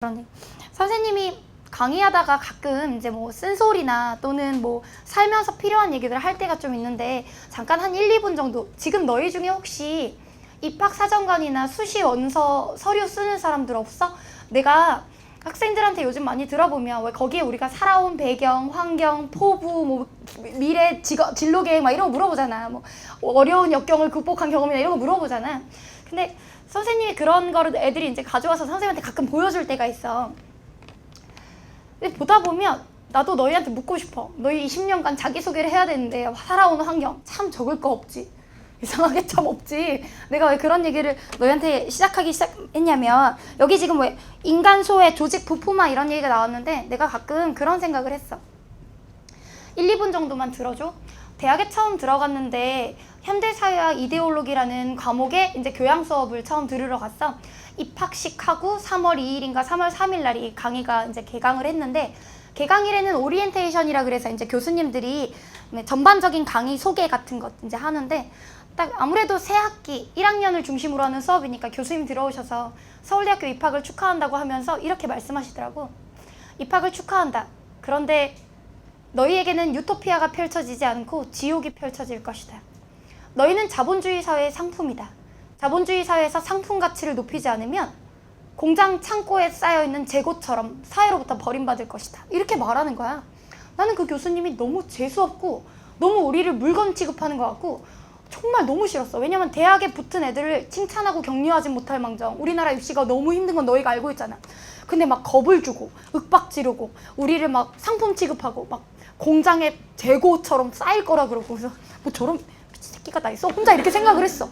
그러네. 선생님이 강의하다가 가끔 이제 뭐 쓴소리나 또는 뭐 살면서 필요한 얘기들을 할 때가 좀 있는데 잠깐 한 1, 2분 정도 지금 너희 중에 혹시 입학사정관이나 수시 원서 서류 쓰는 사람들 없어? 내가 학생들한테 요즘 많이 들어보면 왜 거기에 우리가 살아온 배경, 환경, 포부, 뭐 미래 직업, 진로 계획 막 이런 거 물어보잖아. 뭐 어려운 역경을 극복한 경험이나 이런 거 물어보잖아. 근데 선생님이 그런 거를 애들이 이제 가져와서 선생님한테 가끔 보여줄 때가 있어. 근데 보다 보면 나도 너희한테 묻고 싶어. 너희 20년간 자기소개를 해야 되는데 살아오는 환경 참 적을 거 없지. 이상하게 참 없지. 내가 왜 그런 얘기를 너희한테 시작했냐면 여기 지금 왜 인간 소외, 조직 부품화 이런 얘기가 나왔는데 내가 가끔 그런 생각을 했어. 1, 2분 정도만 들어줘. 대학에 처음 들어갔는데 현대사회학 이데올로기라는 과목에 이제 교양 수업을 처음 들으러 갔어. 입학식하고 3월 2일인가 3월 3일 날이 강의가 이제 개강을 했는데 개강일에는 오리엔테이션이라 그래서 이제 교수님들이 전반적인 강의 소개 같은 것 이제 하는데 딱 아무래도 새 학기 1학년을 중심으로 하는 수업이니까 교수님 들어오셔서 서울대학교 입학을 축하한다고 하면서 이렇게 말씀하시더라고. 입학을 축하한다. 그런데 너희에게는 유토피아가 펼쳐지지 않고 지옥이 펼쳐질 것이다. 너희는 자본주의 사회의 상품이다. 자본주의 사회에서 상품 가치를 높이지 않으면 공장 창고에 쌓여있는 재고처럼 사회로부터 버림받을 것이다. 이렇게 말하는 거야. 나는 그 교수님이 너무 재수없고 너무 우리를 물건 취급하는 것 같고 정말 너무 싫었어. 왜냐면 대학에 붙은 애들을 칭찬하고 격려하지 못할 망정 우리나라 입시가 너무 힘든 건 너희가 알고 있잖아. 근데 막 겁을 주고 윽박 지르고 우리를 막 상품 취급하고 막 공장에 재고처럼 쌓일 거라 그러고 그래서 뭐 저런 미친 새끼가 다 있어? 혼자 이렇게 생각을 했어.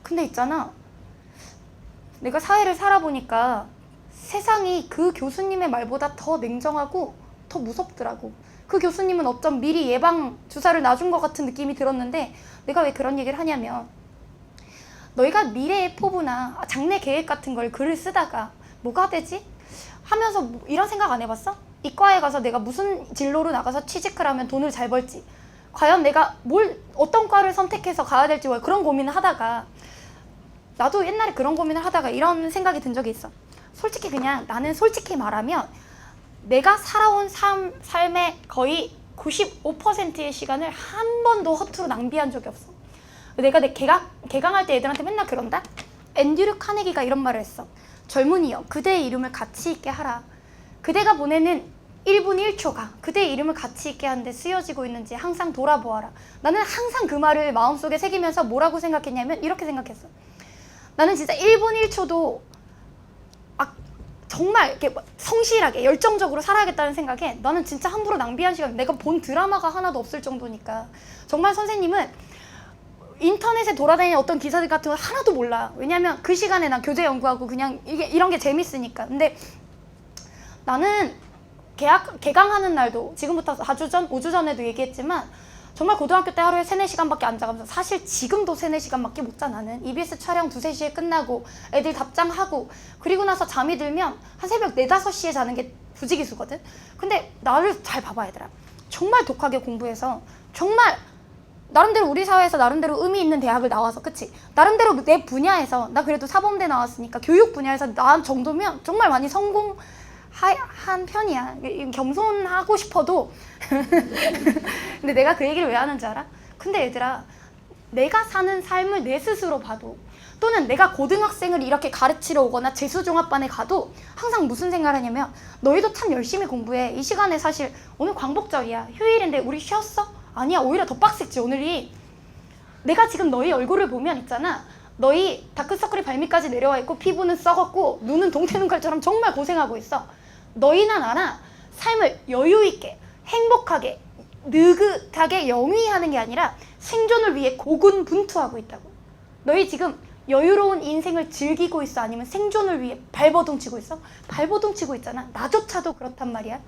근데 있잖아. 내가 사회를 살아보니까 세상이 그 교수님의 말보다 더 냉정하고 더 무섭더라고. 그 교수님은 어쩜 미리 예방 주사를 놔준 것 같은 느낌이 들었는데 내가 왜 그런 얘기를 하냐면 너희가 미래의 포부나 장래 계획 같은 걸 글을 쓰다가 뭐가 되지? 하면서 뭐 이런 생각 안 해봤어? 이과에 가서 내가 무슨 진로로 나가서 취직을 하면 돈을 잘 벌지? 과연 내가 어떤 과를 선택해서 가야 될지 그런 고민을 하다가 나도 옛날에 그런 고민을 하다가 이런 생각이 든 적이 있어. 솔직히 그냥 나는 솔직히 말하면 내가 살아온 삶의 거의 95%의 시간을 한 번도 허투루 낭비한 적이 없어. 내가 개강할 때 애들한테 맨날 그런다? 앤드류 카네기가 이런 말을 했어. 젊은이여, 그대의 이름을 가치 있게 하라. 그대가 보내는 1분 1초가 그대의 이름을 가치 있게 하는데 쓰여지고 있는지 항상 돌아보아라. 나는 항상 그 말을 마음속에 새기면서 뭐라고 생각했냐면 이렇게 생각했어. 나는 진짜 1분 1초도 정말 이렇게 성실하게 열정적으로 살아야겠다는 생각에 나는 진짜 함부로 낭비한 시간 내가 본 드라마가 하나도 없을 정도니까 정말 선생님은 인터넷에 돌아다니는 어떤 기사들 같은 거 하나도 몰라. 왜냐면 그 시간에 난 교재 연구하고 그냥 이런 게 재밌으니까. 근데 나는 개강하는 날도 지금부터 4주 전, 5주 전에도 얘기했지만 정말 고등학교 때 하루에 3, 4시간밖에 안 자가면서 사실 지금도 3, 4시간밖에 못 자. 나는 EBS 촬영 2, 3시에 끝나고 애들 답장하고 그리고 나서 잠이 들면 한 새벽 4, 5시에 자는 게 부지기수거든. 근데 나를 잘 봐봐 얘들아. 정말 독하게 공부해서 정말 나름대로 우리 사회에서 나름대로 의미 있는 대학을 나와서 그치? 나름대로 내 분야에서 나 그래도 사범대 나왔으니까 교육 분야에서 나 정도면 정말 많이 성공한 편이야. 겸손하고 싶어도 근데 내가 그 얘기를 왜 하는지 알아? 근데 얘들아 내가 사는 삶을 내 스스로 봐도 또는 내가 고등학생을 이렇게 가르치러 오거나 재수종합반에 가도 항상 무슨 생각을 하냐면 너희도 참 열심히 공부해. 이 시간에 사실 오늘 광복절이야. 휴일인데 우리 쉬었어? 아니야. 오히려 더 빡셌지 오늘이. 내가 지금 너희 얼굴을 보면 있잖아. 너희 다크서클이 발밑까지 내려와 있고 피부는 썩었고 눈은 동태눈깔처럼 정말 고생하고 있어. 너희나 나나 삶을 여유있게 행복하게 느긋하게 영위하는 게 아니라 생존을 위해 고군분투하고 있다고. 너희 지금 여유로운 인생을 즐기고 있어? 아니면 생존을 위해 발버둥 치고 있어? 발버둥 치고 있잖아. 나조차도 그렇단 말이야.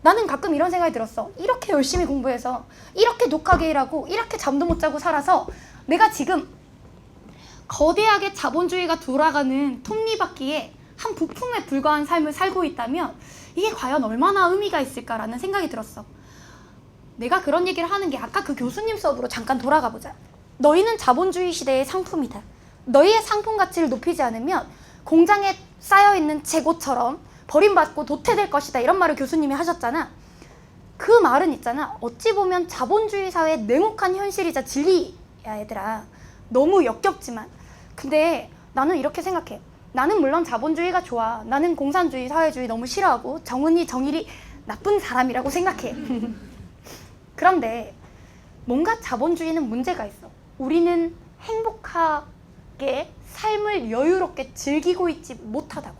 나는 가끔 이런 생각이 들었어. 이렇게 열심히 공부해서 이렇게 독하게 일하고 이렇게 잠도 못 자고 살아서 내가 지금 거대하게 자본주의가 돌아가는 톱니바퀴에 한 부품에 불과한 삶을 살고 있다면 이게 과연 얼마나 의미가 있을까라는 생각이 들었어. 내가 그런 얘기를 하는 게 아까 그 교수님 수업으로 잠깐 돌아가 보자. 너희는 자본주의 시대의 상품이다. 너희의 상품 가치를 높이지 않으면 공장에 쌓여있는 재고처럼 버림받고 도태될 것이다 이런 말을 교수님이 하셨잖아. 그 말은 있잖아, 어찌 보면 자본주의 사회의 냉혹한 현실이자 진리야 얘들아. 너무 역겹지만. 근데 나는 이렇게 생각해. 나는 물론 자본주의가 좋아. 나는 공산주의, 사회주의 너무 싫어하고 정은이, 정일이 나쁜 사람이라고 생각해. 그런데 뭔가 자본주의는 문제가 있어. 우리는 행복하게 삶을 여유롭게 즐기고 있지 못하다고.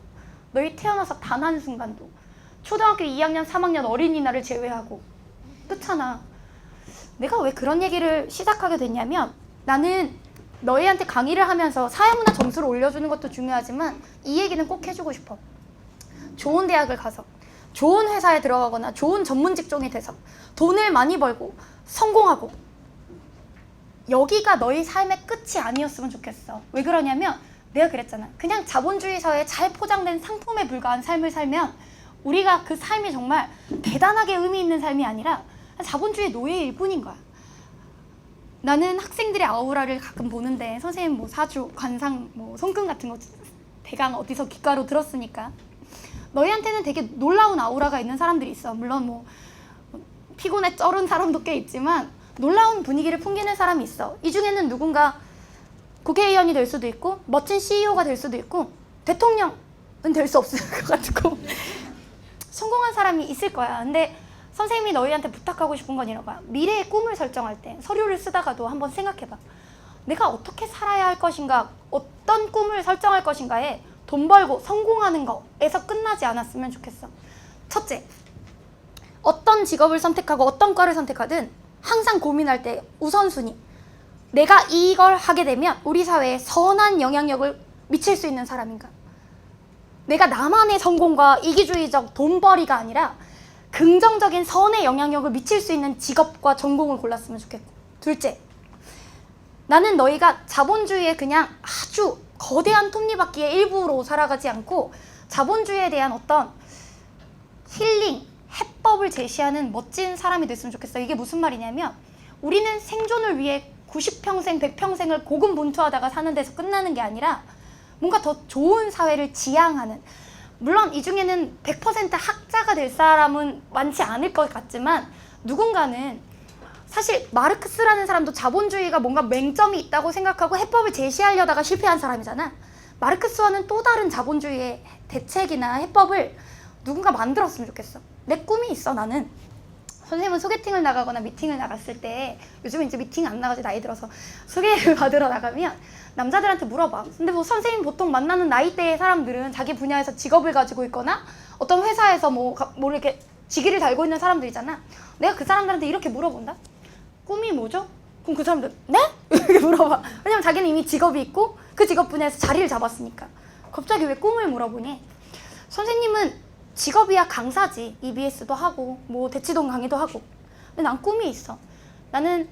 너희 태어나서 단 한순간도 초등학교 2학년, 3학년 어린이날을 제외하고 그렇잖아. 내가 왜 그런 얘기를 시작하게 됐냐면, 나는 너희한테 강의를 하면서 사회문화 점수를 올려주는 것도 중요하지만 이 얘기는 꼭 해주고 싶어. 좋은 대학을 가서 좋은 회사에 들어가거나 좋은 전문 직종이 돼서 돈을 많이 벌고 성공하고, 여기가 너희 삶의 끝이 아니었으면 좋겠어. 왜 그러냐면 내가 그랬잖아. 그냥 자본주의 사회에 잘 포장된 상품에 불과한 삶을 살면 우리가 그 삶이 정말 대단하게 의미 있는 삶이 아니라 자본주의 노예일 뿐인 거야. 나는 학생들의 아우라를 가끔 보는데, 선생님 뭐 사주, 관상, 뭐 손금 같은 거 대강 어디서 귓가로 들었으니까 너희한테는 되게 놀라운 아우라가 있는 사람들이 있어. 물론 뭐 피곤에 쩔은 사람도 꽤 있지만 놀라운 분위기를 풍기는 사람이 있어. 이 중에는 누군가 국회의원이 될 수도 있고 멋진 CEO가 될 수도 있고 대통령은 될 수 없을 것 같고 성공한 사람이 있을 거야. 근데 선생님이 너희한테 부탁하고 싶은 건 이런 거야. 미래의 꿈을 설정할 때 서류를 쓰다가도 한번 생각해봐. 내가 어떻게 살아야 할 것인가, 어떤 꿈을 설정할 것인가에 돈 벌고 성공하는 거에서 끝나지 않았으면 좋겠어. 첫째, 어떤 직업을 선택하고 어떤 과를 선택하든 항상 고민할 때 우선순위, 내가 이걸 하게 되면 우리 사회에 선한 영향력을 미칠 수 있는 사람인가. 내가 나만의 성공과 이기주의적 돈벌이가 아니라 긍정적인 선의 영향력을 미칠 수 있는 직업과 전공을 골랐으면 좋겠고. 둘째, 나는 너희가 자본주의의 그냥 아주 거대한 톱니바퀴의 일부로 살아가지 않고 자본주의에 대한 어떤 힐링, 해법을 제시하는 멋진 사람이 됐으면 좋겠어. 이게 무슨 말이냐면, 우리는 생존을 위해 90평생, 100평생을 고군분투하다가 사는 데서 끝나는 게 아니라 뭔가 더 좋은 사회를 지향하는, 물론 이 중에는 100% 학자가 될 사람은 많지 않을 것 같지만 누군가는, 사실 마르크스라는 사람도 자본주의가 뭔가 맹점이 있다고 생각하고 해법을 제시하려다가 실패한 사람이잖아. 마르크스와는 또 다른 자본주의의 대책이나 해법을 누군가 만들었으면 좋겠어. 내 꿈이 있어. 나는 선생님은 소개팅을 나가거나 미팅을 나갔을 때, 요즘은 이제 미팅 안 나가지 나이 들어서, 소개를 받으러 나가면 남자들한테 물어봐. 근데 뭐 선생님 보통 만나는 나이대의 사람들은 자기 분야에서 직업을 가지고 있거나 어떤 회사에서 뭐 이렇게 직위를 달고 있는 사람들이잖아. 내가 그 사람들한테 이렇게 물어본다. 꿈이 뭐죠? 그럼 그 사람들 네? 이렇게 물어봐. 왜냐면 자기는 이미 직업이 있고 그 직업 분야에서 자리를 잡았으니까. 갑자기 왜 꿈을 물어보니? 선생님은 직업이야 강사지. EBS도 하고 뭐 대치동 강의도 하고. 근데 난 꿈이 있어. 나는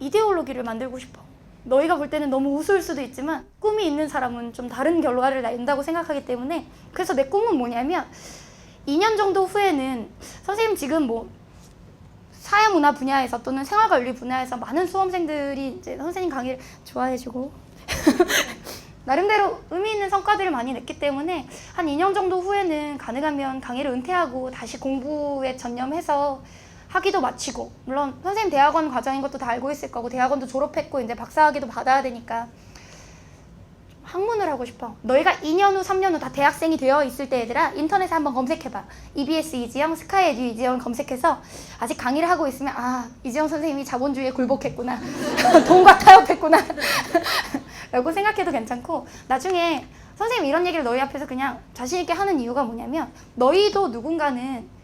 이데올로기를 만들고 싶어. 너희가 볼 때는 너무 우스울 수도 있지만 꿈이 있는 사람은 좀 다른 결과를 낸다고 생각하기 때문에, 그래서 내 꿈은 뭐냐면 2년 정도 후에는 선생님 지금 뭐 사회문화 분야에서 또는 생활관리 분야에서 많은 수험생들이 이제 선생님 강의를 좋아해주고 나름대로 의미 있는 성과들을 많이 냈기 때문에 한 2년 정도 후에는 가능하면 강의를 은퇴하고 다시 공부에 전념해서 학위도 마치고, 물론 선생님 대학원 과정인 것도 다 알고 있을 거고 대학원도 졸업했고 이제 박사학위도 받아야 되니까 학문을 하고 싶어. 너희가 2년 후, 3년 후 다 대학생이 되어 있을 때 얘들아, 인터넷에 한번 검색해봐. EBS 이지영, 스카이에듀 이지영 검색해서 아직 강의를 하고 있으면, 아, 이지영 선생님이 자본주의에 굴복했구나. 돈과 타협했구나. 라고 생각해도 괜찮고, 나중에 선생님 이런 얘기를 너희 앞에서 그냥 자신 있게 하는 이유가 뭐냐면, 너희도 누군가는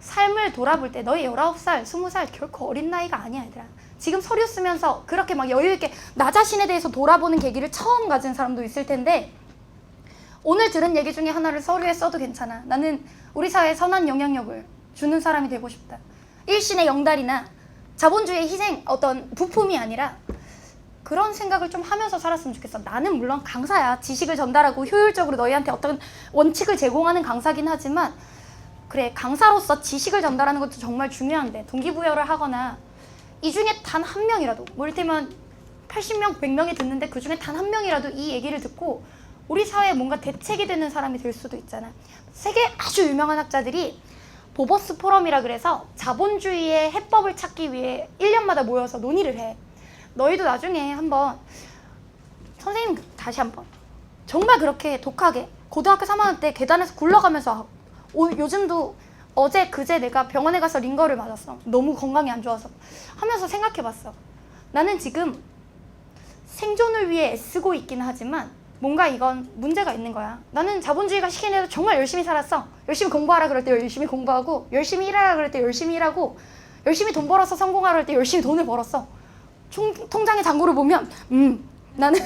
삶을 돌아볼 때 너희 19살, 20살 결코 어린 나이가 아니야 얘들아. 지금 서류 쓰면서 그렇게 막 여유있게 나 자신에 대해서 돌아보는 계기를 처음 가진 사람도 있을 텐데, 오늘 들은 얘기 중에 하나를 서류에 써도 괜찮아. 나는 우리 사회에 선한 영향력을 주는 사람이 되고 싶다. 일신의 영달이나 자본주의의 희생, 어떤 부품이 아니라 그런 생각을 좀 하면서 살았으면 좋겠어. 나는 물론 강사야. 지식을 전달하고 효율적으로 너희한테 어떤 원칙을 제공하는 강사긴 하지만, 그래, 강사로서 지식을 전달하는 것도 정말 중요한데 동기부여를 하거나 이 중에 단 한 명이라도, 뭐 이를테면 80명, 100명이 듣는데 그 중에 단 한 명이라도 이 얘기를 듣고 우리 사회에 뭔가 대책이 되는 사람이 될 수도 있잖아. 세계 아주 유명한 학자들이 보버스 포럼이라 그래서 자본주의의 해법을 찾기 위해 1년마다 모여서 논의를 해. 너희도 나중에 한번 선생님 다시 한번 정말 그렇게 독하게 고등학교 3학년 때 계단에서 굴러가면서 요즘도 어제 그제 내가 병원에 가서 링거를 맞았어. 너무 건강이 안 좋아서 하면서 생각해봤어. 나는 지금 생존을 위해 애쓰고 있긴 하지만 뭔가 이건 문제가 있는 거야. 나는 자본주의가 시키는 대로 정말 열심히 살았어. 열심히 공부하라 그럴 때 열심히 공부하고, 열심히 일하라 그럴 때 열심히 일하고, 열심히 돈 벌어서 성공하라 그럴 때 열심히 돈을 벌었어. 통장의 잔고를 보면 나는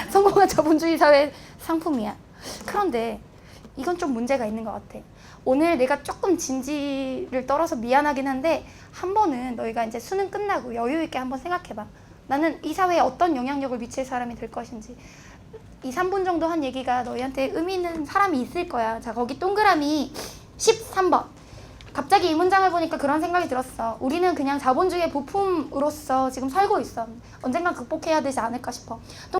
성공한 자본주의 사회 상품이야. 그런데 이건 좀 문제가 있는 것 같아. 오늘 내가 조금 진지를 떨어서 미안하긴 한데 한 번은 너희가 이제 수능 끝나고 여유 있게 한번 생각해봐. 나는 이 사회에 어떤 영향력을 미칠 사람이 될 것인지. 2, 3분 정도 한 얘기가 너희한테 의미 있는 사람이 있을 거야. 자, 거기 동그라미 13번. 갑자기 이 문장을 보니까 그런 생각이 들었어. 우리는 그냥 자본주의의 부품으로서 지금 살고 있어. 언젠간 극복해야 되지 않을까 싶어.